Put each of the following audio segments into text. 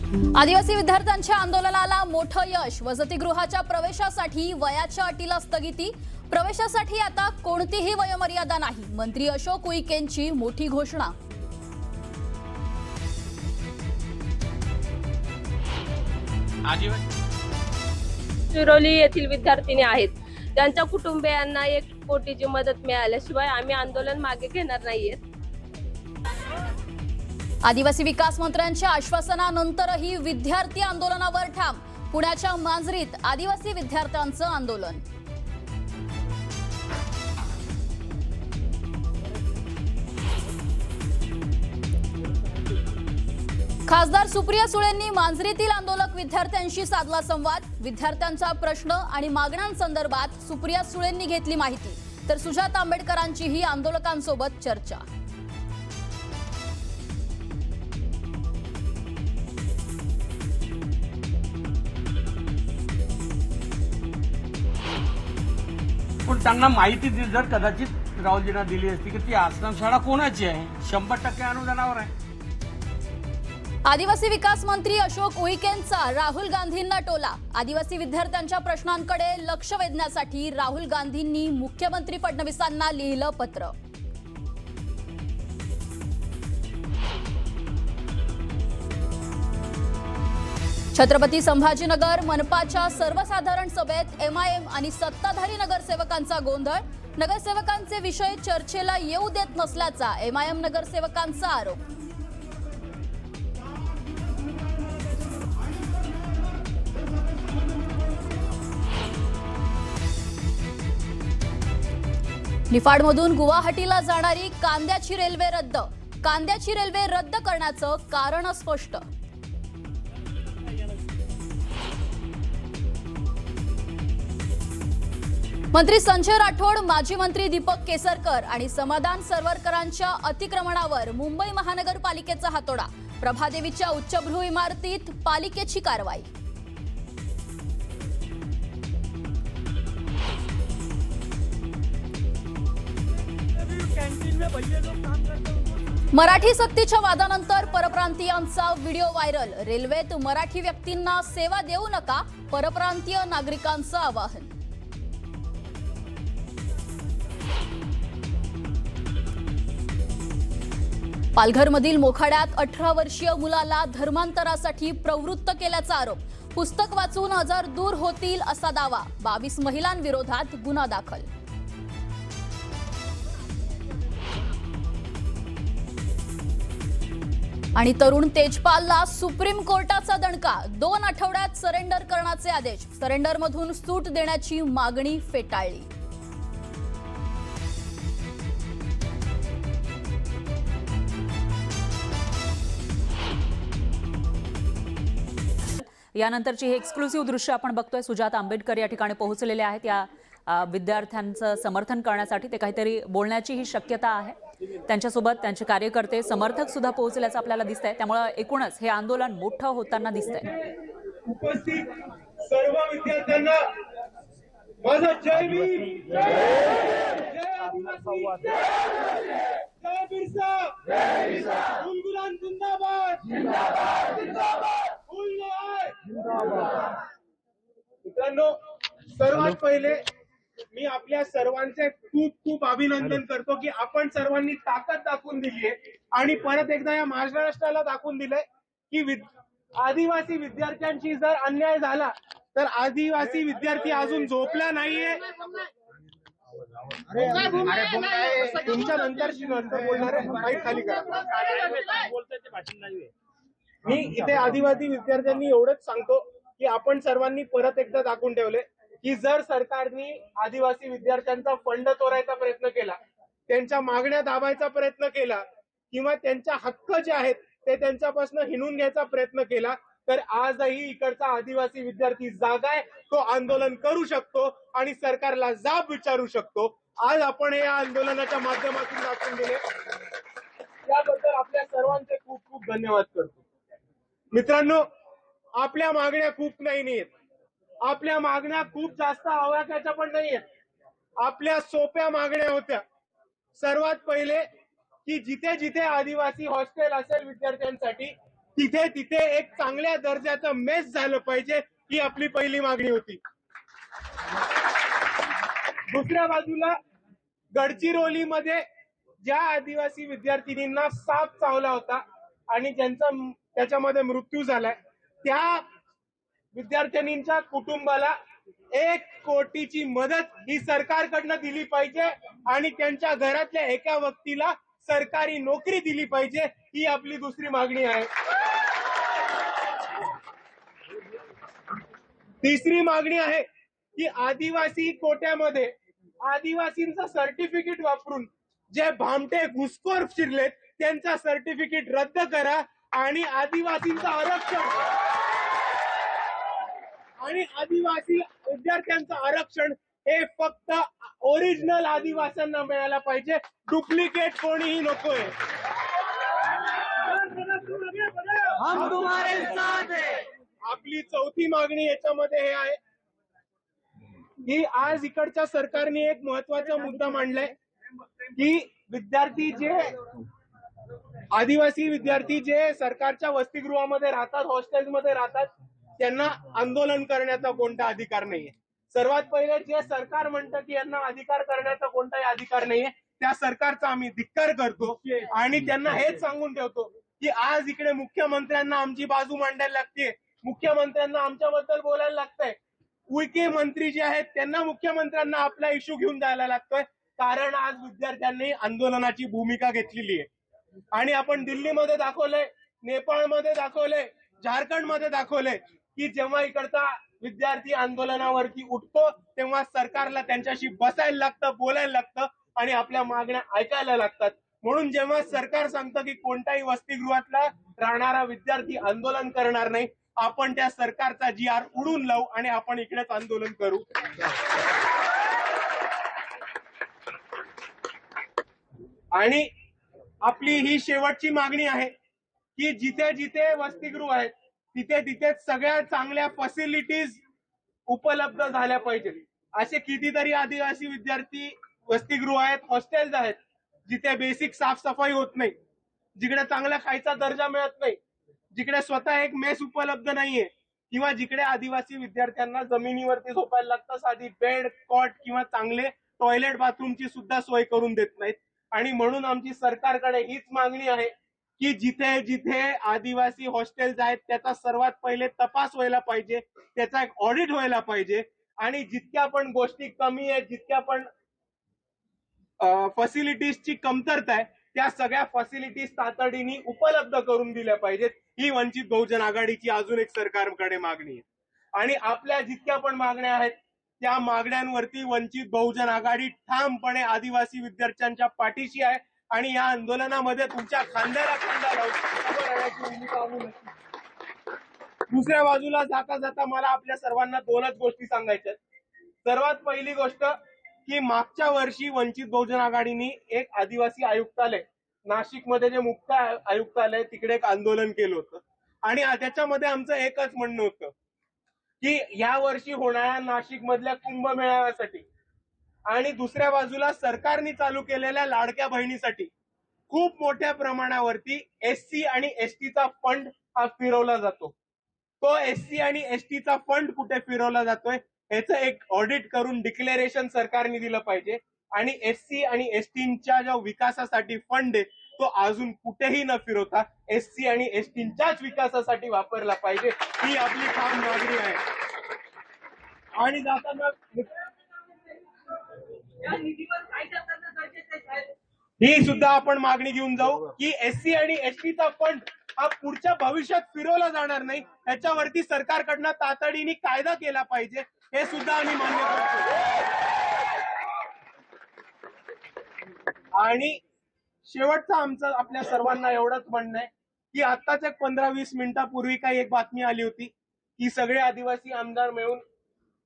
आदिवासी विद्यार्थ्यांच्या आंदोलनाला मोठं यश। वसतिगृहाच्या प्रवेशासाठी वयाच्या अटीला स्थगिती। प्रवेशासाठी आता कोणतीही वयोमर्यादा नाही। मंत्री अशोक उईकेंची मोठी घोषणा। शिरोली येथील विद्यार्थिनी आहेत, त्यांच्या कुटुंबियांना 1 कोटीची मदत मिळाल्याशिवाय आम्ही आंदोलन मागे घेणार नाहीये। आदिवासी विकास मंत्र्यांच्या आश्वासनानंतरही विद्यार्थी आंदोलनावर ठाम। पुण्याच्या मांजरीत आदिवासी विद्यार्थ्यांचं आंदोलन। खासदार सुप्रिया सुळेंनी मांजरीतील आंदोलक विद्यार्थ्यांशी साधला संवाद। विद्यार्थ्यांचा प्रश्न आणि मागण्यांसंदर्भात सुप्रिया सुळेंनी घेतली माहिती, तर सुजाता आंबेडकरांचीही आंदोलकांसोबत चर्चा। पण त्यांना माहिती दिली जर कदाचित राहुलजींना दिली असती की ती आश्रमशाळा कोणाची आहे, 100% अनुदानावर आहे। आदिवासी विकास मंत्री अशोक उईकेंचा राहुल गांधींना टोला। आदिवासी विद्यार्थ्यांच्या प्रश्नांकडे लक्ष वेधण्यासाठी राहुल गांधींनी मुख्यमंत्री फडणवीसांना लिहिलं पत्र। छत्रपती संभाजीनगर मनपाच्या सर्वसाधारण सभेत एमआयएम आणि सत्ताधारी नगरसेवकांचा गोंधळ। नगरसेवकांचे विषय चर्चेला येऊ देत नसल्याचा एमआयएम नगरसेवकांचा आरोप। निफाडमधून गुवाहाटीला जाणारी कांद्याची रेल्वे रद्द। कांद्याची रेल्वे रद्द करण्याचं कारण स्पष्ट। मंत्री संजय राठोड, माजी मंत्री दीपक केसरकर आणि समाधान सरवरकरांच्या अतिक्रमणावर मुंबई महानगरपालिकेचा हातोडा। प्रभादेवीच्या उच्चभ्रू इमारतीत पालिकेची कारवाई। मराठी सक्तीच्या वादानंतर परप्रांतीयांचा व्हिडिओ व्हायरल। रेल्वेत मराठी व्यक्तींना सेवा देऊ नका, परप्रांतीय नागरिकांचं आवाहन। पालघरमधील मोखाड्यात 18 वर्षीय मुलाला धर्मांतरासाठी प्रवृत्त केल्याचा आरोप। पुस्तक वाचून आजार दूर होतील असा दावा। 22 महिलांविरोधात गुन्हा दाखल। आणि तरुण तेजपालला सुप्रीम कोर्टाचा दणका। 2 आठवड्यात सरेंडर करण्याचे आदेश। सरेंडरमधून सूट देण्याची मागणी फेटाळली। यानंतरची हे एक्सक्लुसिव्ह दृश्य आपण बघतोय। सुजाता आंबेडकर या ठिकाणी पोहोचलेले आहेत। या विद्यार्थ्यांचं समर्थन करण्यासाठी ते काहीतरी बोलण्याची ही शक्यता आहे। त्यांच्यासोबत त्यांचे कार्यकर्ते समर्थक सुद्धा पोहोचल्याचं आपल्याला दिसतंय। त्यामुळे एकूणच हे आंदोलन मोठं होताना दिसतंय। उपस्थित सर्व विद्यार्थ्यांना माझा जय भीम, जय आदिवासी, जय बिरसा, गुलगुलान जिंदाबाद, मित्रांनो, सर्वात पहिले मी आपल्या सर्वांचे खूप खूप अभिनंदन करतो की आपण सर्वांनी ताकद दाखवून दिली आहे आणि परत एकदा या महाराष्ट्राला दाखवून दिलंय की आदिवासी विद्यार्थ्यांची जर अन्याय झाला तर आदिवासी विद्यार्थी अजून झोपला नाहीये। तुमच्या नंतर बोलणार खाली करा। मी इथे आदिवासी विद्यार्थ्यांनी एवढंच सांगतो की आपण सर्वांनी परत एकदा दाखवून ठेवले की जर सरकारने आदिवासी विद्यार्थ्यांचा फंड चोरायचा प्रयत्न केला, त्यांच्या मागण्या दाबायचा प्रयत्न केला किंवा त्यांच्या हक्क जे आहेत ते त्यांच्यापासून हिणून घ्यायचा प्रयत्न केला तर आजही इकडचा आदिवासी विद्यार्थी जागा आहे, तो आंदोलन करू शकतो आणि सरकारला जाब विचारू शकतो। आज आपण या आंदोलनाच्या माध्यमातून दाखवून दिले, त्याबद्दल आपल्या सर्वांचे खूप खूप धन्यवाद करतो। मित्रांनो, आपल्या मागण्या खूप नाहीयेत, आपल्या मागण्या खूप जास्त आवाक्याच्या पण नाहीयेत। आपल्या सोप्या मागण्या होत्या। सर्वात पहिले की जिथे जिथे आदिवासी हॉस्टेल असेल विद्यार्थ्यांसाठी तिथे तिथे एक चांगल्या दर्जाचं मेस झालं पाहिजे, ही आपली पहिली मागणी होती. दुसऱ्या बाजूला गडचिरोलीमध्ये ज्या आदिवासी विद्यार्थिनींना साप चावला होता आणि त्याच्यामध्ये मृत्यू झालाय, त्या विद्यार्थिनींच्या कुटुंबाला 1 कोटीची मदत ही सरकारकडनं दिली पाहिजे आणि त्यांच्या घरातल्या एका व्यक्तीला सरकारी नोकरी दिली पाहिजे, ही आपली दुसरी मागणी आहे. तिसरी मागणी आहे की आदिवासी कोट्यामध्ये आदिवासींचं सर्टिफिकेट वापरून जे भामटे घुसखोर फिरलेत त्यांचा सर्टिफिकेट रद्द करा आणि आदिवासींचं आरक्षण आणि आदिवासी विद्यार्थ्यांचं आरक्षण हे फक्त ओरिजिनल आदिवासींना मिळायला पाहिजे, डुप्लिकेट कोणीही नकोय. आपली चौथी मागणी याच्यामध्ये हे आहे की आज इकडच्या सरकारने एक महत्वाचा मुद्दा मांडलाय की आदिवासी विद्यार्थी जे सरकारच्या वसतिगृहामध्ये राहतात, हॉस्टेलमध्ये राहतात, त्यांना आंदोलन करण्याचा कोणता अधिकार नाहीये. सर्वात पहिले जे सरकार म्हणतं की यांना अधिकार करण्याचा कोणताही अधिकार नाहीये, त्या सरकारचा आम्ही धिक्कार करतो आणि त्यांना हेच सांगून ठेवतो की आज इकडे मुख्यमंत्र्यांना आमची बाजू मांडायला लागते, मुख्यमंत्र्यांना आमच्याबद्दल बोलायला लागतंय. उईके मंत्री जे आहेत त्यांना मुख्यमंत्र्यांना आपला इश्यू घेऊन जायला लागतोय, कारण आज विद्यार्थ्यांनी आंदोलनाची भूमिका घेतलेली आहे. आणि आपण दिल्लीमध्ये दाखवलंय, नेपाळमध्ये दाखवलंय, झारखंडमध्ये दाखवलंय की जेव्हा इकडचा विद्यार्थी आंदोलनावरती उठतो तेव्हा सरकारला त्यांच्याशी बसायला लागतं, बोलायला लागतं आणि आपल्या मागण्या ऐकायला लागतात. म्हणून जेव्हा सरकार सांगतं की कोणत्याही वसतिगृहातला राहणारा विद्यार्थी आंदोलन करणार नाही, आपण त्या सरकारचा GR उडून लावू आणि आपण इकडेच आंदोलन करू. आणि आपली ही शेवटची मागणी आहे की जिथे जिथे वसतिगृह आहेत तिथे तिथे सगळ्या चांगल्या फॅसिलिटीज उपलब्ध झाल्या पाहिजेत. असे कितीतरी आदिवासी विद्यार्थी वसतिगृह आहेत, हॉस्टेल्स आहेत, जिथे बेसिक साफसफाई होत नाही, जिकडे चांगला खायचा दर्जा मिळत नाही, जिकडे स्वतः एक मेस उपलब्ध नाहीये, किंवा जिकडे आदिवासी विद्यार्थ्यांना जमिनीवरती झोपायला लागतं, साधी बेड, कॉट किंवा चांगले टॉयलेट बाथरूमची सुद्धा सोय करून देत नाहीत. आणि म्हणून आमची सरकारकडे हीच मागणी आहे की जिथे जिथे आदिवासी हॉस्टेल्स आहेत त्याचा सर्वात पहिले तपास व्हायला पाहिजे, त्याचा एक ऑडिट व्हायला पाहिजे आणि जितक्या पण गोष्टी कमी आहेत, जितक्या पण फॅसिलिटीजची कमतरता आहे त्या सगळ्या फॅसिलिटीज तातडीने उपलब्ध करून दिल्या पाहिजेत. ही वंचित बहुजन आघाडीची अजून एक सरकारकडे मागणी आहे. आणि आपल्या जितक्या पण मागण्या आहेत त्या मागण्यांवरती वंचित बहुजन आघाडी ठामपणे आदिवासी विद्यार्थ्यांच्या पाठीशी आहे आणि या आंदोलनामध्ये तुमच्या खांद्याला खांदा लावून उभं राहण्याची भूमिका आम्ही नक्की. दुसऱ्या बाजूला जाता जाता मला आपल्या सर्वांना 2च गोष्टी सांगायच्या आहेत. सर्वात पहिली गोष्ट की मागच्या वर्षी वंचित बहुजन आघाडीने एक आदिवासी आयुक्तालय नाशिकमध्ये जे मुक्त आयुक्तालय तिकडे एक आंदोलन केलं होतं आणि त्याच्यामध्ये आमचं एकच म्हणणं होतं की या वर्षी होणाऱ्या नाशिक मधल्या कुंभमेळ्यासाठी आणि दुसऱ्या बाजूला सरकारने चालू केलेल्या लाडक्या बहिणीसाठी खूप मोठ्या प्रमाणावरती SC आणि ST चा फंड हा फिरवला जातो. तो SC आणि ST चा फंड कुठे फिरवला जातोय याचं एक ऑडिट करून डिक्लेरेशन सरकारने दिलं पाहिजे आणि SC आणि STच्या ज्या विकासासाठी फंड आहे तो अजून कुठेही न फिरवता SC आणि STच्याच विकासासाठी वापरला पाहिजे. ही आपली ठाम मागणी आहे. आणि जाताना ही सुद्धा आपण मागणी घेऊन जाऊ की SC आणि STचा फंड हा पुढच्या भविष्यात फिरवला जाणार नाही, याच्यावरती सरकारकडनं तातडीने कायदा केला पाहिजे, हे सुद्धा आम्ही मान्य करतो. आणि शेवटचं आमचं आपल्या सर्वांना एवढंच म्हणणं आहे की आत्ताच एक 15-20 मिनिटापूर्वी काही एक बातमी आली होती की सगळे आदिवासी आमदार मिळून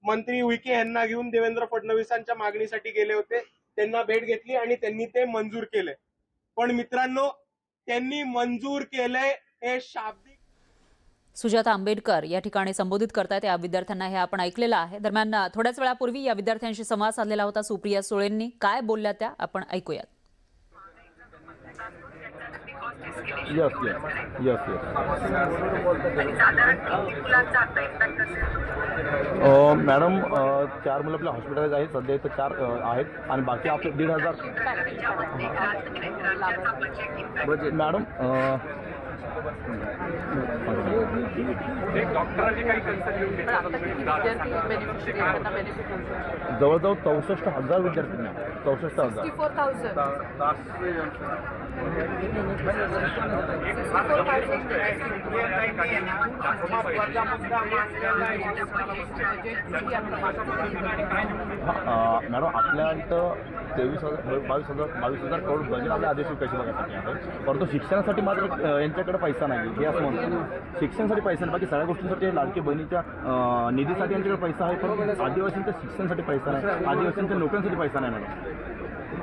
मंत्री उईके यांना घेऊन देवेंद्र फडणवीसांच्या मागणीसाठी गेले होते. त्यांना भेट घेतली आणि त्यांनी ते मंजूर केले. पण मित्रांनो, त्यांनी मंजूर केलंय हे शाब्दिक. सुजाता आंबेडकर या ठिकाणी संबोधित करतायत या विद्यार्थ्यांना, हे आपण ऐकलेलं आहे. दरम्यान थोड्याच वेळापूर्वी या विद्यार्थ्यांशी संवाद साधलेला होता सुप्रिया सुळेंनी. काय बोलल्या त्या आपण ऐकूयात. यस यस यस मॅडम 4 मुलं आपल्या हॉस्पिटलाइज आहेत सध्या इथं 4 आहेत आणि बाकी आपले 1,500 बजेट मॅडम जवळजवळ 64,000 विद्यार्थी 64,000 मॅडम आपल्या इथं 22,000 करोड बजेट आपल्या आदेश कशी बघायसाठी आहे परंतु शिक्षणासाठी मात्र यांच्याकडे पैसा नाही हे असं म्हणतो शिक्षणासाठी पैसा नाही बाकी सगळ्या गोष्टींसाठी लाडकी बहिणीच्या निधीसाठी यांच्याकडे पैसा आहे पण आदिवासींच्या शिक्षणासाठी पैसा नाही आदिवासींच्या नोकऱ्यांसाठी पैसा नाही मॅडम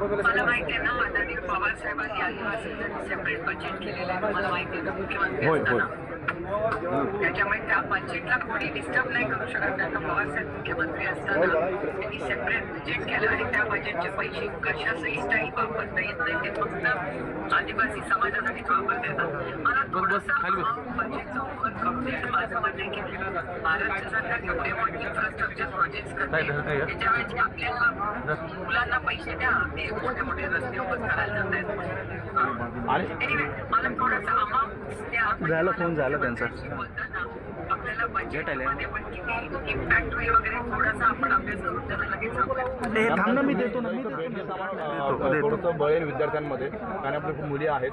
मला माहिती आहे ना आदरणीय पवार साहेबांनी आदिवासींसाठी सेपरेट बजेट केलेलं आहे मला माहिती आहे मुख्यमंत्री होय असताना. होय त्याच्यामुळे त्या बजेटला कोणी डिस्टर्ब नाही करू शकत नाही तर पवार साहेब मुख्यमंत्री असताना त्यांनी सेपरेट बजेट केलं आणि त्या बजेटचे पैसे कशाचंही स्टाईल वापरता येत नाही ते फक्त आदिवासी समाजासाठीच वापरता येतात मला थोडंसं बजेटचं ओव्हर कम्प्लीट माझं म्हणणं आहे की भारत सरकार एवढे मोठे इन्फ्रास्ट्रक्चर प्रोजेक्ट करते त्याच्यावेळी आपल्याला मुलांना पैसे द्या ते मोठे मोठे रस्ते उभं करायला जात आहेत आणि Anyway, मला थोडासा अमाऊंट द्या झाला फोन झाला त्यांचा बोलताना आपल्याला बजेटमध्ये पण किती इम्पॅक्ट होईल वगैरे थोडासा आपण अभ्यास करून त्याला लगेच थांब ना मी देतो ना थोडंसं बळेल विद्यार्थ्यांमध्ये कारण आपल्या खूप मुली आहेत